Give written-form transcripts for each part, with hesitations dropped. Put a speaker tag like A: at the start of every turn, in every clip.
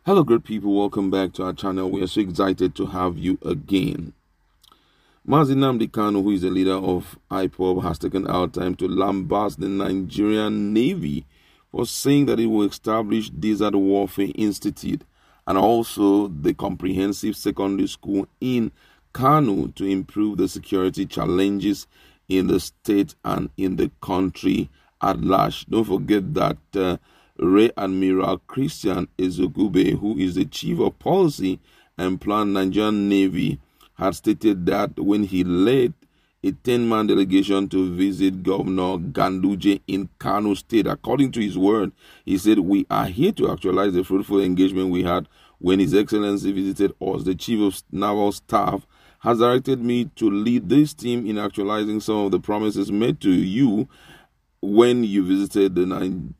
A: Hello, great people. Welcome back to our channel. We are so excited to have you again. Mazi Nnamdi Kanu, who is the leader of IP0B, has taken our time to lambast the Nigerian Navy for saying that it will establish Desert Warfare Institute and also the comprehensive secondary school in Kanu to improve the security challenges in the state and in the country at large. Don't forget that Rear Admiral Christian Ezekube, who is the Chief of Policy and Plan Nigerian Navy, had stated that when he led a 10-man delegation to visit Governor Ganduje in Kano State. According to his word, he said, "We are here to actualize the fruitful engagement we had when His Excellency visited us. The Chief of Naval Staff has directed me to lead this team in actualizing some of the promises made to you when you visited the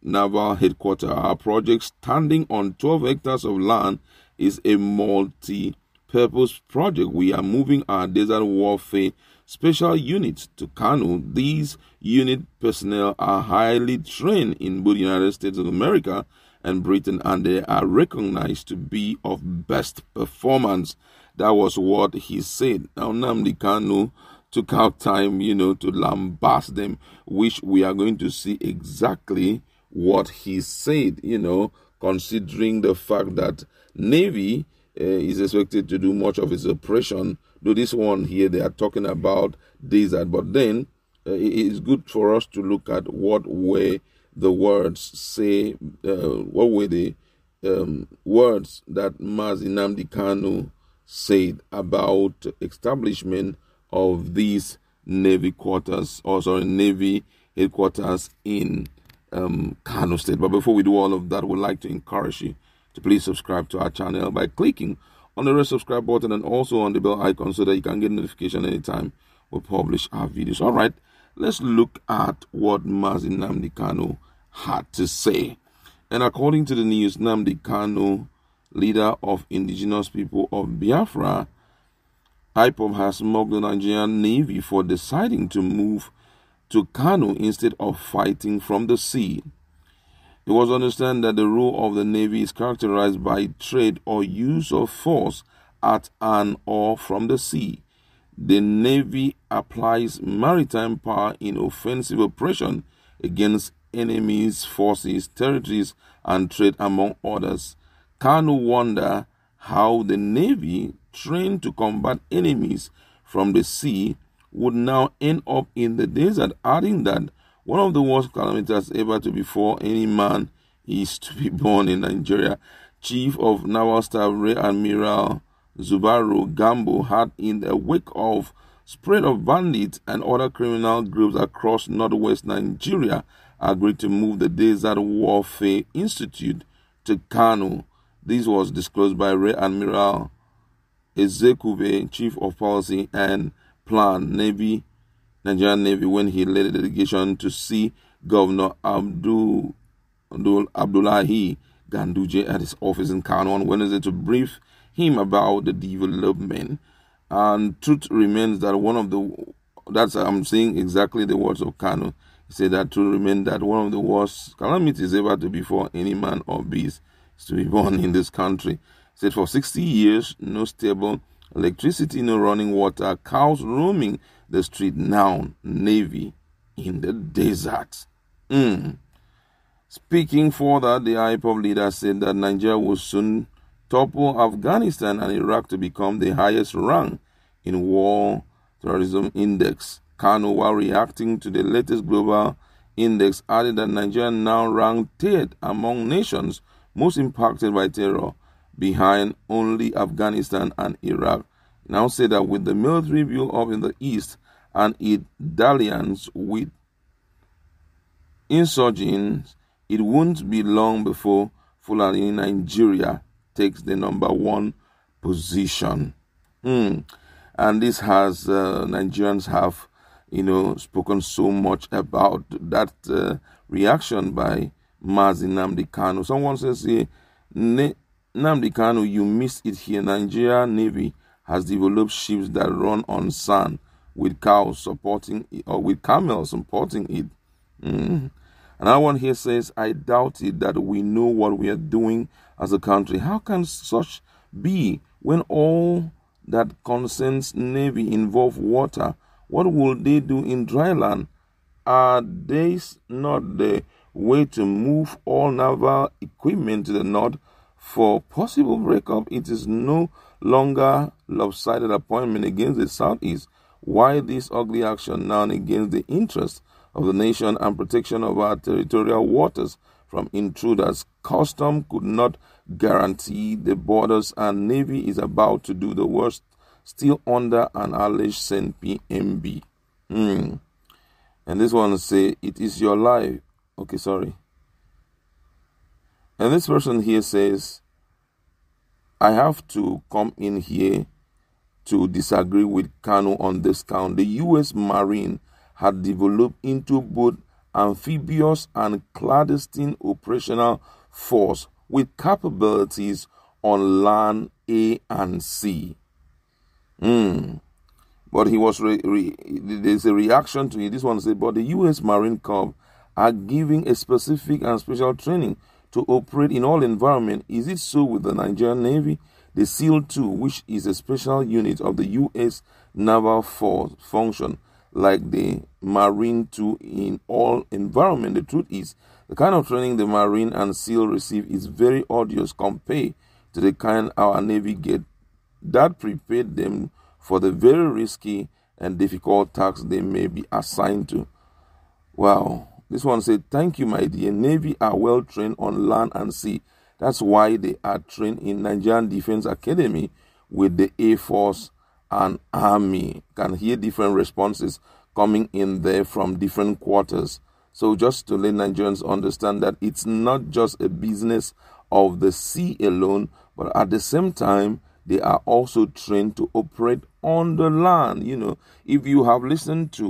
A: Naval Headquarters. Our project, standing on 12 hectares of land, is a multi-purpose project. We are moving our desert warfare special units to Kano. These unit personnel are highly trained in both the United States of America and Britain, and they are recognized to be of best performance." That was what he said. Now, Nnamdi Kanu took out time, to lambast them, which we are going to see exactly what he said, considering the fact that Navy is expected to do much of its operation. Though this one here, they are talking about desert, but then it is good for us to look at what were the words say, what were the words that Mazi Nnamdi Kanu said about establishment of these Navy headquarters in Kano State. But before we do all of that, we'd like to encourage you to please subscribe to our channel by clicking on the red subscribe button and also on the bell icon so that you can get notification anytime we publish our videos. All right, let's look at what Mazi Nnamdi Kanu had to say. And according to the news, Nnamdi Kanu, leader of indigenous people of Biafra, IP0B has mocked the Nigerian Navy for deciding to move to Kano instead of fighting from the sea. It was understood that the role of the Navy is characterized by trade or use of force at and or from the sea. The Navy applies maritime power in offensive operation against enemies' forces, territories, and trade, among others. Kanu wonder how the Navy, trained to combat enemies from the sea, would now end up in the desert, adding that one of the worst calamities ever to befall any man is to be born in Nigeria. Chief of Naval Staff Rear Admiral Zubaru Gambo had, in the wake of spread of bandits and other criminal groups across northwest Nigeria, agreed to move the Desert Warfare Institute to Kano. This was disclosed by Rear Admiral Ezekube, Chief of Policy and Plan, Nigerian Navy, when he led a delegation to see Governor Abdullahi Ganduje at his office in Kano on Wednesday to brief him about the development. And truth remains that I'm saying exactly the words of Kano. He said that truth remains that one of the worst calamities ever to befall any man or beast is to be born in this country. He said for 60 years, no stable electricity, no running water, cows roaming the street, now Navy in the desert. Speaking further, the IP0B leader said that Nigeria will soon topple Afghanistan and Iraq to become the highest rank in War Terrorism Index. Kanu, while reacting to the latest global index, added that Nigeria now ranked third among nations most impacted by terror, behind only Afghanistan and Iraq. Now say that with the military build up in the east and its dalliance with insurgents, it won't be long before Fulani Nigeria takes the #1 position. And this has Nigerians have spoken so much about that reaction by Mazi Nnamdi Kanu. Someone says here, Nnamdi Kanu, you missed it here. Nigeria Navy has developed ships that run on sand with cows supporting it, or with camels supporting it. Another one here says, I doubt it that we know what we are doing as a country. How can such be when all that concerns Navy involve water? What will they do in dry land? Are this not the way to move all naval equipment to the north for possible breakup? It is no longer lopsided appointment against the southeast. Why this ugly action now against the interests of the nation and protection of our territorial waters from intruders? Custom could not guarantee the borders, and Navy is about to do the worst, still under an alleged PMB. And this one say, it is your life. Okay, sorry. And this person here says, I have to come in here to disagree with Kanu on this count. The U.S. Marine had developed into both amphibious and clandestine operational force with capabilities on land, A and sea. But he was there's a reaction to it. This one says, but the U.S. Marine Corps are giving a specific and special training to operate in all environments. Is it so with the Nigerian Navy? The SEAL 2, which is a special unit of the U.S. Naval Force, function like the Marine 2 in all environment. The truth is, the kind of training the Marine and SEAL receive is very odious compared to the kind our Navy get. That prepared them for the very risky and difficult tasks they may be assigned to. Wow. This one said, thank you, my dear. Navy are well trained on land and sea. That's why they are trained in Nigerian Defense Academy with the Air Force and Army. Can hear different responses coming in there from different quarters. So just to let Nigerians understand that it's not just a business of the sea alone, but at the same time, they are also trained to operate on the land. You know, if you have listened to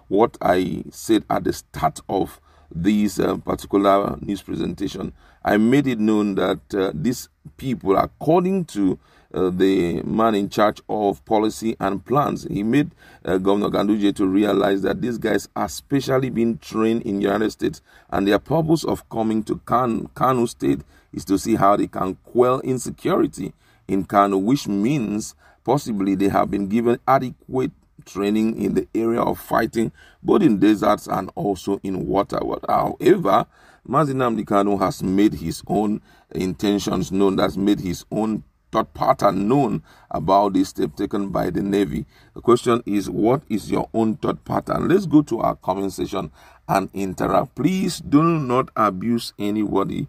A: what I said at the start of this particular news presentation, I made it known that these people, according to the man in charge of policy and plans, he made Governor Ganduje to realize that these guys are specially being trained in the United States, and their purpose of coming to Kano State is to see how they can quell insecurity in Kano, which means possibly they have been given adequate training in the area of fighting, both in deserts and also in water. However, Mazi Nnamdi Kanu has made his own intentions known, that's made his own thought pattern known about this step taken by the Navy. The question is, what is your own thought pattern? Let's go to our comment section and interact. Please do not abuse anybody.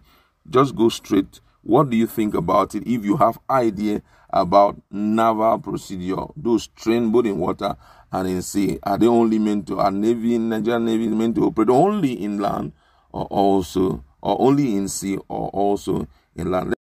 A: Just go straight. What do you think about it? If you have idea about naval procedure, those trained both in water and in sea, are they only meant to, are Nigerian Navy meant to operate only in land, or only in sea, or also in land?